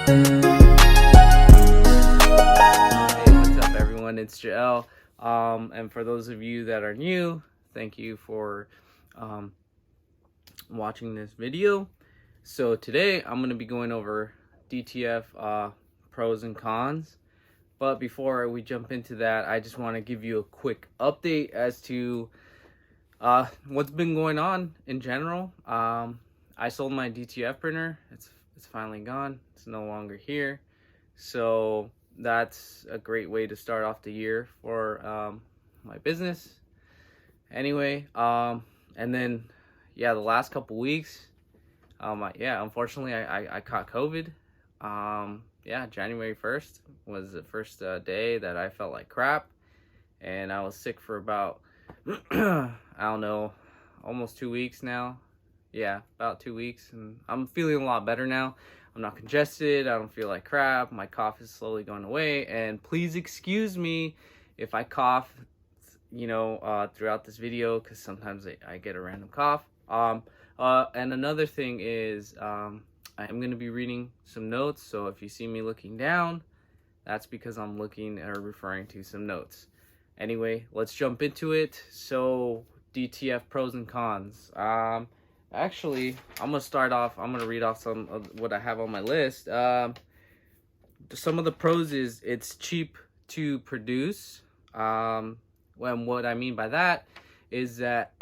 What's up, everyone? It's Joel. And for those of you that are new, thank you for watching this video. So today I'm going to be going over DTF pros and cons. But before we jump into that, I just want to give you a quick update as to what's been going on in general. I sold my DTF printer. It's finally gone. It's no longer here. So that's a great way to start off the year for my business. Anyway, and then the last couple weeks, unfortunately I caught COVID. January 1st was the first day that I felt like crap, and I was sick for about I don't know, almost 2 weeks now. Yeah, about 2 weeks, and I'm feeling a lot better now. I'm not congested. I don't feel like crap. My cough is slowly going away, and please excuse me if I cough, throughout this video, because sometimes I get a random cough. And another thing is, I'm going to be reading some notes, so if you see me looking down, that's because I'm looking or referring to some notes. Anyway, let's jump into it. So, DTF pros and cons. Actually, I'm going to read off some of what I have on my list. Some of the pros is it's cheap to produce. What I mean by that is that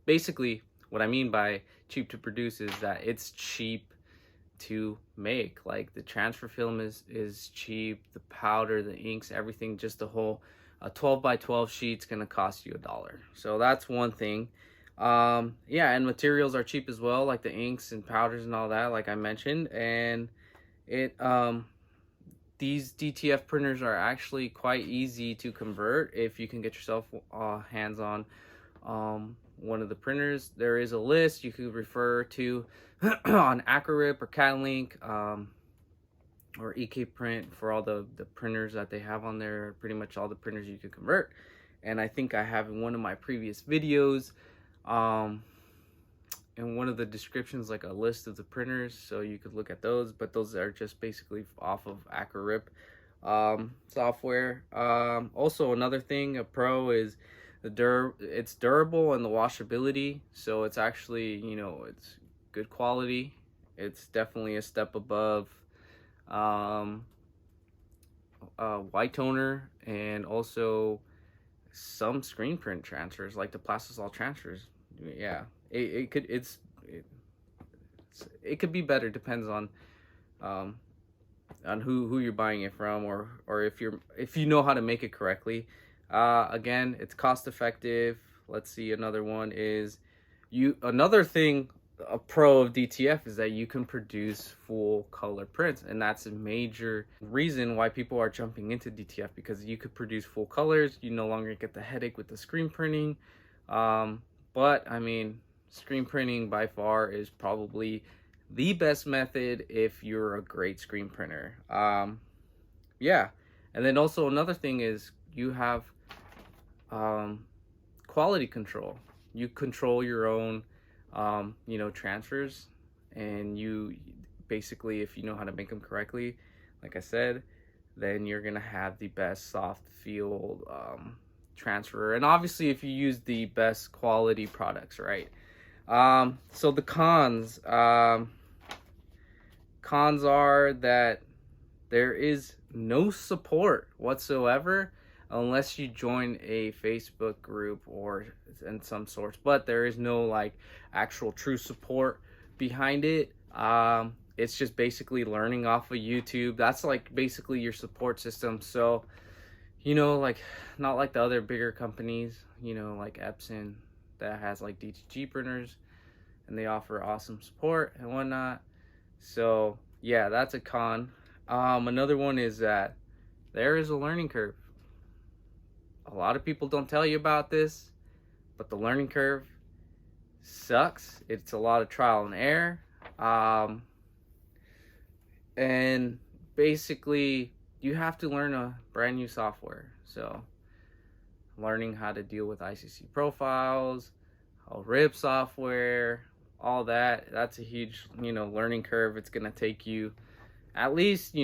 basically what I mean by cheap to produce is that it's cheap to make. Like the transfer film is cheap, the powder, the inks, everything, just the whole 12 by 12 sheet's gonna cost you $1. So that's one thing. And materials are cheap as well, like the inks and powders and all that, like I mentioned. And these DTF printers are actually quite easy to convert if you can get yourself hands on one of the printers. There is a list you could refer to on AcryRip or CADLink, or EK Print for all the printers that they have on there. Pretty much all the printers you can convert. And I think I have in one of my previous videos, in one of the descriptions, like a list of the printers, so you could look at those. But those are just basically off of AcryRip software. Also, another thing, a pro is it's durable and the washability. So it's actually, it's good quality. It's definitely a step above white toner and also some screen print transfers, like the plastisol transfers. Yeah, it could be better. Depends on who you're buying it from, or if you know how to make it correctly. Again, it's cost effective. Let's see, another one is a pro of DTF is that you can produce full color prints, and that's a major reason why people are jumping into DTF, because you could produce full colors. You no longer get the headache with the screen printing. But I mean, screen printing by far is probably the best method if you're a great screen printer. And then also another thing is you have quality control. You control your own transfers, and you basically, if you know how to make them correctly, like I said, then you're gonna have the best soft feel transfer. And obviously if you use the best quality products, right? So the cons are that there is no support whatsoever unless you join a Facebook group or in some sorts, but there is no like actual true support behind it. It's just basically learning off of YouTube. That's like basically your support system. So like not like the other bigger companies, like Epson, that has like DTG printers and they offer awesome support and whatnot. So yeah, that's a con. Another one is that there is a learning curve. A lot of people don't tell you about this, but the learning curve sucks. It's a lot of trial and error. And basically you have to learn a brand new software. So learning how to deal with ICC profiles, RIP software, all that. That's a huge, learning curve. It's gonna take you at least,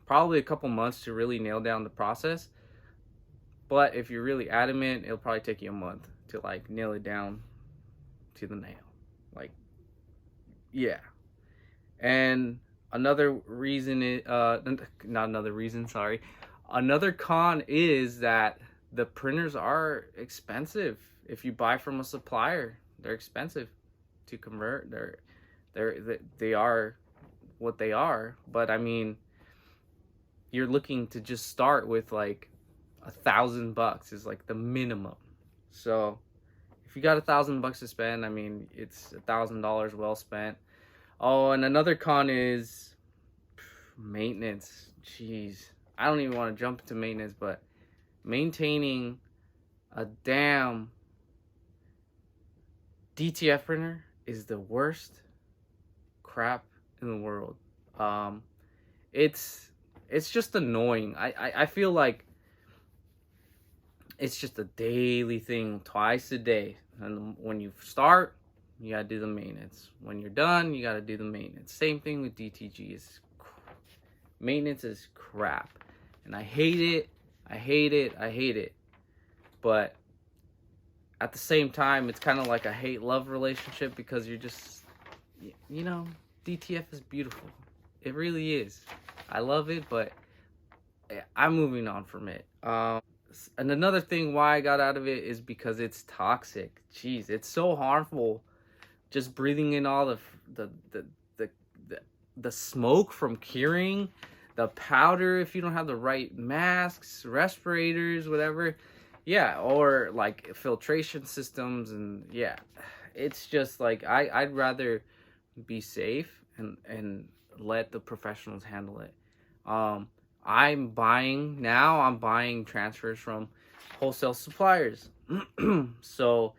probably a couple months to really nail down the process. But if you're really adamant, it'll probably take you a month to like nail it down to the nail. Like, yeah. And another reason is not another reason, sorry. Another con is that the printers are expensive. If you buy from a supplier, they're expensive to convert. They are what they are. But I mean, you're looking to just start with like $1,000 is like the minimum. So if you got $1,000 to spend, I mean, it's $1,000 well spent. Oh, and another con is maintenance. Jeez, I don't even want to jump into maintenance, but maintaining a damn DTF printer is the worst crap in the world. It's just annoying. I feel like it's just a daily thing, twice a day. And when you start, you gotta do the maintenance. When you're done, you gotta do the maintenance. Same thing with DTG. Maintenance is crap, and I hate it. I hate it. But at the same time, it's kind of like a hate-love relationship, because you're just, DTF is beautiful. It really is. I love it, but I'm moving on from it. And another thing why I got out of it is because it's toxic. Jeez, it's so harmful. Just breathing in all the smoke from curing, the powder if you don't have the right masks, respirators, whatever. Yeah, or like filtration systems, and yeah, it's just like I'd rather be safe and let the professionals handle it. I'm buying transfers from wholesale suppliers. So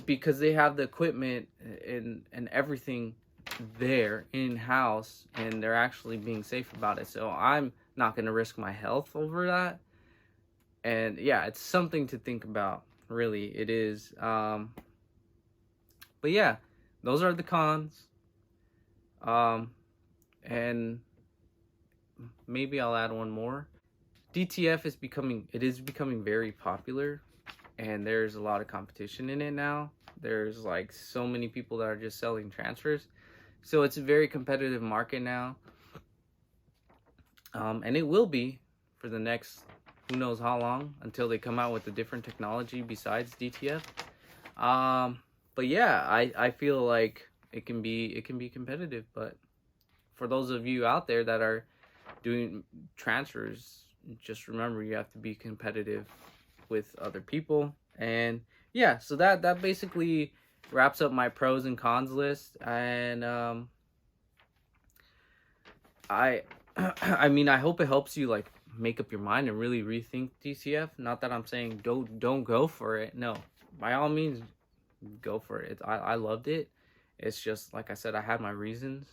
because they have the equipment and everything there in-house, and they're actually being safe about it. So I'm not going to risk my health over that. And yeah, it's something to think about. Really, it is. But yeah, those are the cons. And maybe I'll add one more. DTF is becoming very popular, and there's a lot of competition in it now. There's like so many people that are just selling transfers. So it's a very competitive market now. And it will be for the next who knows how long, until they come out with a different technology besides DTF. But yeah, I feel like it can be competitive. But for those of you out there that are doing transfers, just remember you have to be competitive with other people. And yeah, so that basically wraps up my pros and cons list. And I mean, I hope it helps you like make up your mind and really rethink DTF. Not that I'm saying don't go for it. No, by all means, go for it. I loved it. It's just like I said, I had my reasons.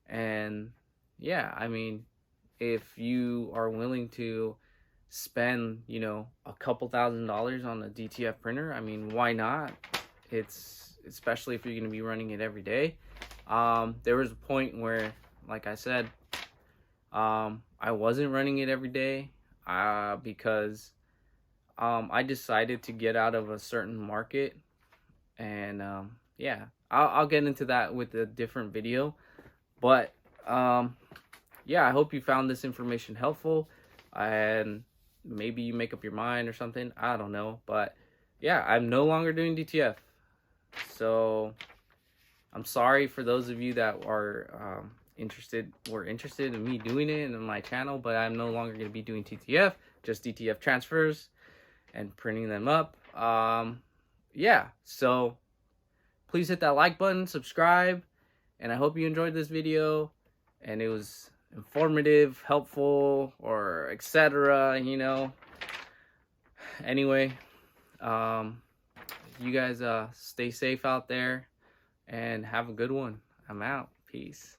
And yeah, I mean, if you are willing to spend, a couple $1,000s on a DTF printer, I mean, why not? It's especially if you're going to be running it every day. There was a point where, like I said, I wasn't running it every day because I decided to get out of a certain market. And yeah, I'll get into that with a different video. But yeah, I hope you found this information helpful, and maybe you make up your mind or something. I don't know. But yeah, I'm no longer doing DTF. So I'm sorry for those of you that are were interested in me doing it and in my channel, but I'm no longer going to be doing DTF, just DTF transfers and printing them up. Yeah, so please hit that like button, subscribe, and I hope you enjoyed this video and it was informative, helpful, or etc. Anyway, you guys stay safe out there and have a good one. I'm out. Peace.